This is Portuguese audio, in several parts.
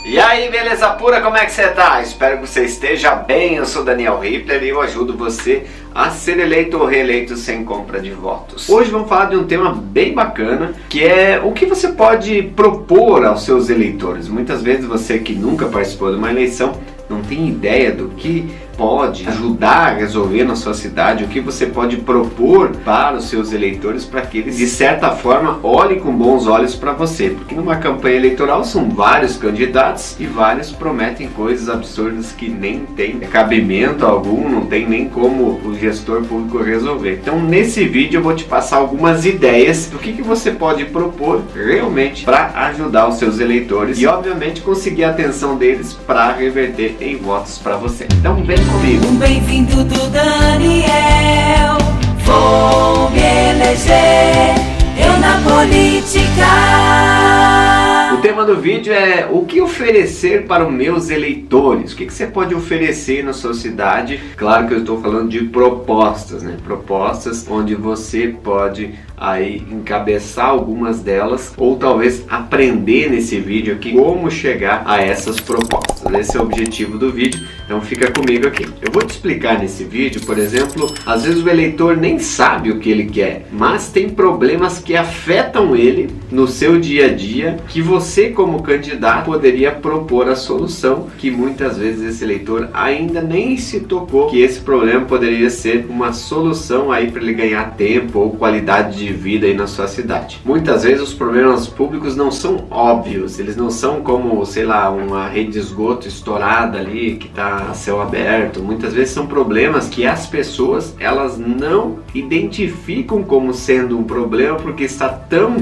E aí, beleza pura, como é que você tá? Espero que você esteja bem. Eu sou Daniel Rippler e eu ajudo você a ser eleito ou reeleito sem compra de votos. Hoje vamos falar de um tema bem bacana, que é o que você pode propor aos seus eleitores. Muitas vezes você que nunca participou de uma eleição não tem ideia do que pode ajudar a resolver na sua cidade, o que você pode propor para os seus eleitores para que eles, de certa forma, olhem com bons olhos para você. Porque numa campanha eleitoral são vários candidatos e vários prometem coisas absurdas que nem tem cabimento algum, não tem nem como o gestor público resolver. Então nesse vídeo eu vou te passar algumas ideias do que você pode propor realmente para ajudar os seus eleitores e obviamente conseguir a atenção deles para reverter em votos para você. Então vem comigo. Um bem-vindo do Daniel. Vou me eleger, eu na política. O tema do vídeo é o que oferecer para os meus eleitores. O que você pode oferecer na sua cidade? Claro que eu estou falando de propostas, né? Propostas onde você pode aí encabeçar algumas delas ou talvez aprender nesse vídeo aqui como chegar a essas propostas. Esse é o objetivo do vídeo, então fica comigo aqui. Eu vou te explicar nesse vídeo, por exemplo, às vezes o eleitor nem sabe o que ele quer, mas tem problemas que afetam ele no seu dia a dia, que você como candidato poderia propor a solução, que muitas vezes esse eleitor ainda nem se tocou que esse problema poderia ser uma solução aí para ele ganhar tempo ou qualidade de vida aí na sua cidade. Muitas vezes os problemas públicos não são óbvios, eles não são como, sei lá, uma rede de esgoto estourada ali que está a céu aberto. Muitas vezes são problemas que as pessoas elas não identificam como sendo um problema porque está tão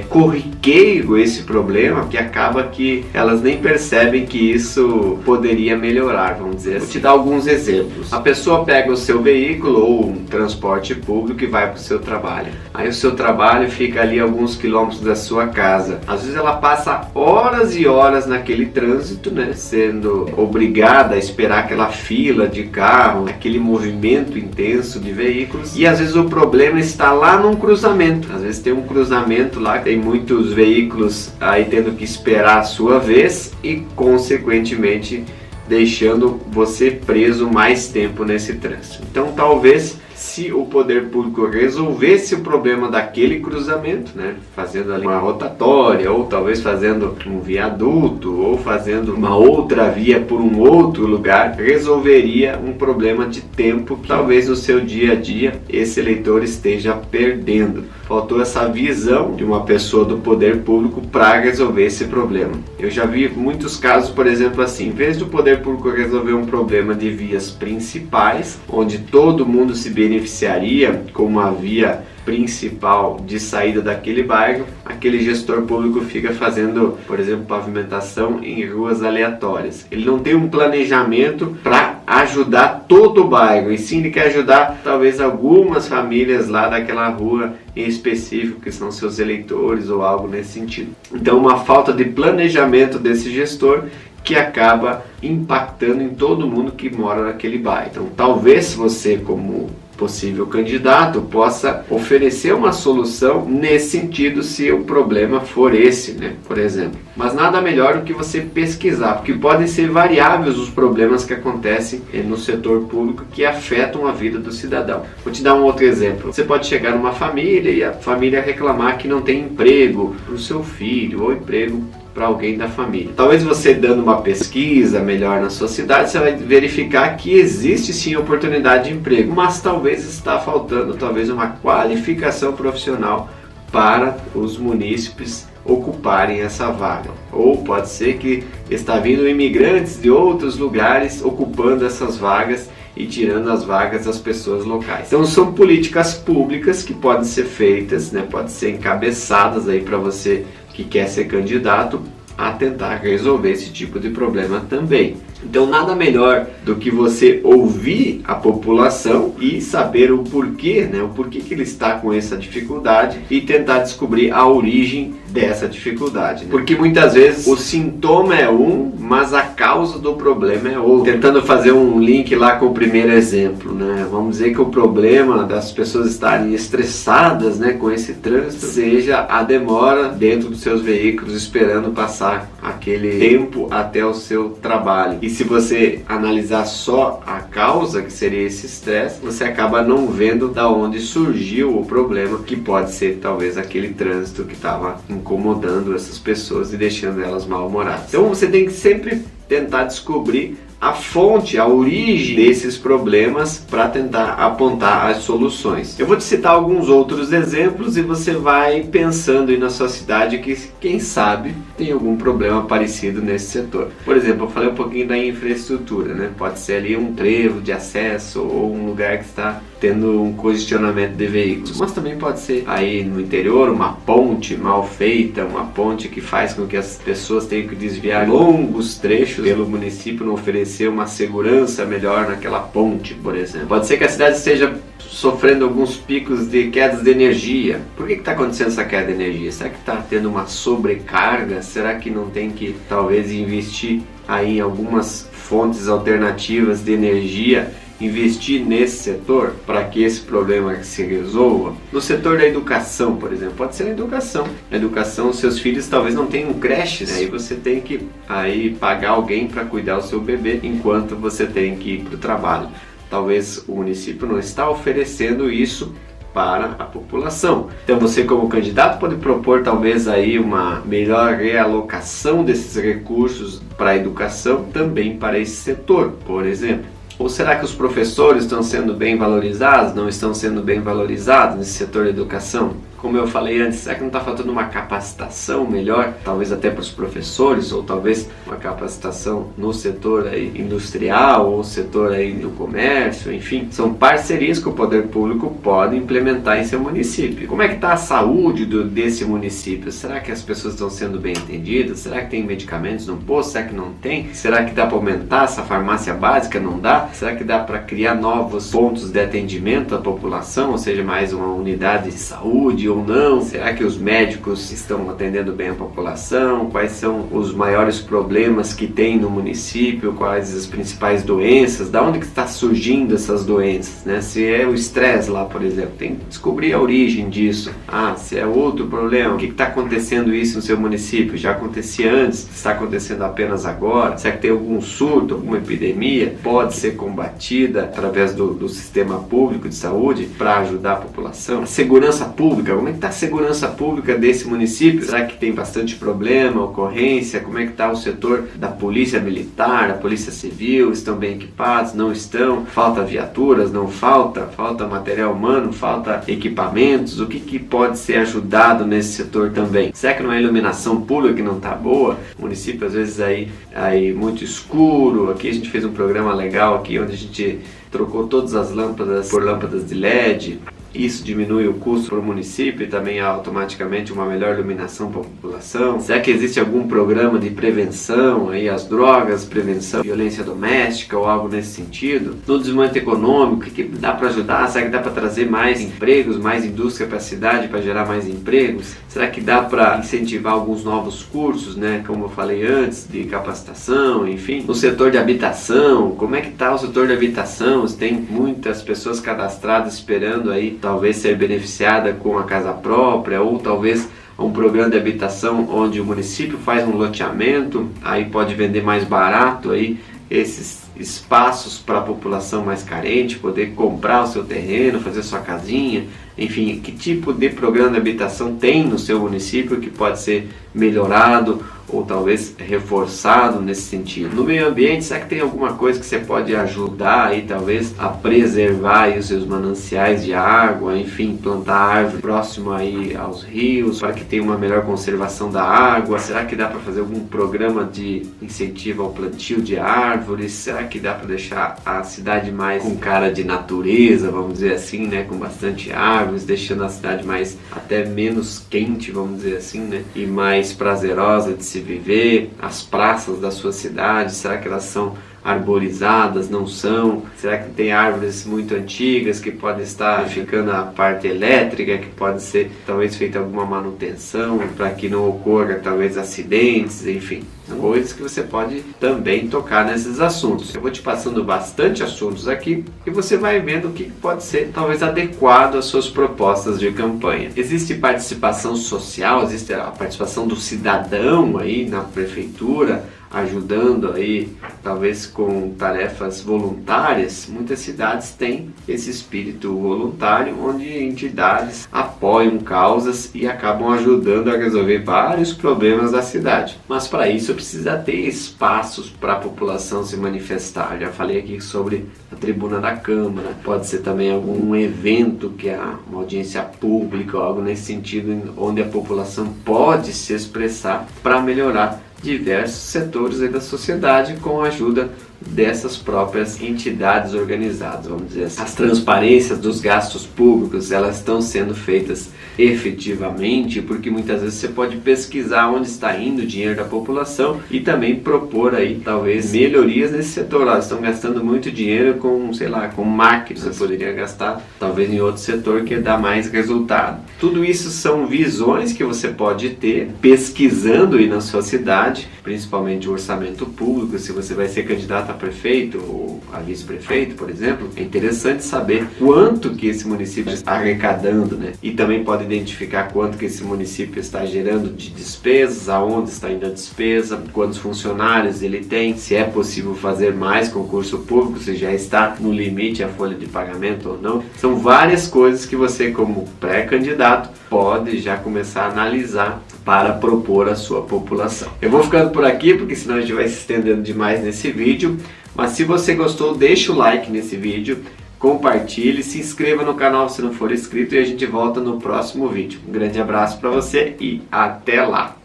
corriqueiro esse problema que acaba que elas nem percebem que isso poderia melhorar, vamos dizer assim. Vou te dar alguns exemplos. A pessoa pega o seu veículo ou um transporte público e vai para o seu trabalho. Aí o seu trabalho fica ali a alguns quilômetros da sua casa. Às vezes ela passa horas e horas naquele trânsito, né, sendo obrigada a esperar aquela fila de carro, aquele movimento intenso de veículos. E às vezes o problema está lá num cruzamento. Às vezes tem um cruzamento lá, tem muitos veículos aí tendo que esperar a sua vez e consequentemente deixando você preso mais tempo nesse trânsito. Então talvez se o poder público resolvesse o problema daquele cruzamento, né, fazendo ali uma rotatória, ou talvez fazendo um viaduto, ou fazendo uma outra via por um outro lugar, resolveria um problema de tempo que talvez no seu dia a dia esse eleitor esteja perdendo. Faltou essa visão de uma pessoa do poder público para resolver esse problema. Eu já vi muitos casos, por exemplo, assim, em vez do poder público resolver um problema de vias principais, onde todo mundo se beneficiaria com uma via principal de saída daquele bairro, aquele gestor público fica fazendo, por exemplo, pavimentação em ruas aleatórias. Ele não tem um planejamento para ajudar todo o bairro, e sim ele quer ajudar talvez algumas famílias lá daquela rua em específico, que são seus eleitores ou algo nesse sentido. Então uma falta de planejamento desse gestor que acaba impactando em todo mundo que mora naquele bairro. Então talvez você, como possível candidato, possa oferecer uma solução nesse sentido se o problema for esse, né, por exemplo. Mas nada melhor do que você pesquisar, porque podem ser variáveis os problemas que acontecem no setor público que afetam a vida do cidadão. Vou te dar um outro exemplo. Você pode chegar numa família e a família reclamar que não tem emprego para o seu filho ou emprego para alguém da família. Talvez você dando uma pesquisa melhor na sua cidade, você vai verificar que existe sim oportunidade de emprego, mas talvez está faltando uma qualificação profissional para os munícipes ocuparem essa vaga. Ou pode ser que está vindo imigrantes de outros lugares ocupando essas vagas e tirando as vagas das pessoas locais. Então são políticas públicas que podem ser feitas, né, podem ser encabeçadas aí para você que quer ser candidato a tentar resolver esse tipo de problema também. Então nada melhor do que você ouvir a população e saber o porquê, né? O porquê que ele está com essa dificuldade e tentar descobrir a origem dessa dificuldade, né? Porque muitas vezes o sintoma é um, mas a causa do problema é outro. Tentando fazer um link lá com o primeiro exemplo, né? Vamos dizer que o problema das pessoas estarem estressadas, né, com esse trânsito seja a demora dentro dos seus veículos esperando passar aquele tempo até o seu trabalho. E se você analisar só a causa, que seria esse estresse, você acaba não vendo da onde surgiu o problema, que pode ser talvez aquele trânsito que estava incomodando essas pessoas e deixando elas mal-humoradas. Então você tem que sempre tentar descobrir a fonte, a origem desses problemas para tentar apontar as soluções. Eu vou te citar alguns outros exemplos e você vai pensando aí na sua cidade que, quem sabe, tem algum problema parecido nesse setor. Por exemplo, eu falei um pouquinho da infraestrutura, né? Pode ser ali um trevo de acesso ou um lugar que está tendo um congestionamento de veículos, mas também pode ser aí no interior uma ponte mal feita, uma ponte que faz com que as pessoas tenham que desviar longos trechos pelo município não oferecer uma segurança melhor naquela ponte, por exemplo. Pode ser que a cidade esteja sofrendo alguns picos de quedas de energia. Por que está acontecendo essa queda de energia? Será que está tendo uma sobrecarga? Será que não tem que talvez investir aí em algumas fontes alternativas de energia, investir nesse setor para que esse problema se resolva? No setor da educação, por exemplo, pode ser na educação. Na educação, seus filhos talvez não tenham creches, aí você tem que aí pagar alguém para cuidar do seu bebê enquanto você tem que ir para o trabalho. Talvez o município não está oferecendo isso para a população. Então você, como candidato, pode propor talvez aí uma melhor realocação desses recursos para a educação também para esse setor, por exemplo. Ou será que os professores estão sendo bem valorizados, não estão sendo bem valorizados nesse setor da educação? Como eu falei antes, será que não está faltando uma capacitação melhor, talvez até para os professores, ou talvez uma capacitação no setor aí industrial, ou setor aí do comércio, enfim. São parcerias que o poder público pode implementar em seu município. Como é que está a saúde desse município? Será que as pessoas estão sendo bem atendidas? Será que tem medicamentos no posto? Será que não tem? Será que dá para aumentar essa farmácia básica? Não dá? Será que dá para criar novos pontos de atendimento à população, ou seja, mais uma unidade de saúde ou não? Será que os médicos estão atendendo bem a população? Quais são os maiores problemas que tem no município? Quais as principais doenças? Da onde que está surgindo essas doenças, né? Se é o estresse lá, por exemplo, tem que descobrir a origem disso. Se é outro problema, o que está acontecendo isso no seu município? Já acontecia antes? Está acontecendo apenas agora? Será que tem algum surto, alguma epidemia? Pode ser combatida através do sistema público de saúde para ajudar a população? A segurança pública, como é que está a segurança pública desse município? Será que tem bastante problema, ocorrência? Como é que está o setor da polícia militar, da polícia civil? Estão bem equipados? Não estão? Falta viaturas? Não falta? Falta material humano? Falta equipamentos? O que pode ser ajudado nesse setor também? Será que não é a iluminação pública que não está boa? O município às vezes aí muito escuro. Aqui a gente fez um programa legal aqui onde a gente trocou todas as lâmpadas por lâmpadas de LED. Isso diminui o custo para o município e também automaticamente uma melhor iluminação para a população. Será que existe algum programa de prevenção aí às drogas, prevenção, violência doméstica ou algo nesse sentido? No desenvolvimento econômico, o que dá para ajudar? Será que dá para trazer mais empregos, mais indústria para a cidade para gerar mais empregos? Será que dá para incentivar alguns novos cursos, né? Como eu falei antes, de capacitação, enfim. No setor de habitação, como é que está o setor de habitação? Tem muitas pessoas cadastradas esperando aí talvez ser beneficiada com a casa própria, ou talvez um programa de habitação onde o município faz um loteamento, aí pode vender mais barato aí esses espaços para a população mais carente, poder comprar o seu terreno, fazer sua casinha, enfim, que tipo de programa de habitação tem no seu município que pode ser melhorado ou talvez reforçado nesse sentido. No meio ambiente, será que tem alguma coisa que você pode ajudar aí talvez a preservar aí os seus mananciais de água, enfim, plantar árvore próximo aí aos rios para que tenha uma melhor conservação da água? Será que dá para fazer algum programa de incentivo ao plantio de árvores? Será que dá para deixar a cidade mais com cara de natureza, vamos dizer assim, né, com bastante árvores, deixando a cidade mais até menos quente, vamos dizer assim, né, e mais prazerosa de se viver? As praças da sua cidade, será que elas são arborizadas, não são? Será que tem árvores muito antigas que podem estar ficando a parte elétrica, que pode ser talvez feita alguma manutenção para que não ocorra talvez acidentes, enfim. São coisas que você pode também tocar nesses assuntos. Eu vou te passando bastante assuntos aqui e você vai vendo o que pode ser talvez adequado às suas propostas de campanha. Existe participação social, existe a participação do cidadão aí na prefeitura, ajudando aí, talvez com tarefas voluntárias. Muitas cidades têm esse espírito voluntário, onde entidades apoiam causas e acabam ajudando a resolver vários problemas da cidade. Mas para isso precisa ter espaços para a população se manifestar. Já falei aqui sobre a tribuna da Câmara, pode ser também algum evento que é uma audiência pública, algo nesse sentido, onde a população pode se expressar para melhorar diversos setores aí da sociedade com a ajuda dessas próprias entidades organizadas, vamos dizer assim. As transparências dos gastos públicos, elas estão sendo feitas efetivamente, porque muitas vezes você pode pesquisar onde está indo o dinheiro da população e também propor aí talvez melhorias nesse setor. Elas estão gastando muito dinheiro com, sei lá, com máquinas, você poderia gastar talvez em outro setor que dá mais resultado. Tudo isso são visões que você pode ter pesquisando aí na sua cidade, principalmente o orçamento público. Se você vai ser candidato a prefeito ou a vice-prefeito, por exemplo, é interessante saber quanto que esse município está arrecadando, né? E também pode identificar quanto que esse município está gerando de despesas, aonde está indo a despesa, quantos funcionários ele tem, se é possível fazer mais concurso público, se já está no limite a folha de pagamento ou não. São várias coisas que você, como pré-candidato, pode já começar a analisar para propor à sua população. Eu vou ficando por aqui, porque senão a gente vai se estendendo demais nesse vídeo, mas se você gostou, deixa o like nesse vídeo, compartilhe, se inscreva no canal se não for inscrito e a gente volta no próximo vídeo. Um grande abraço para você e até lá!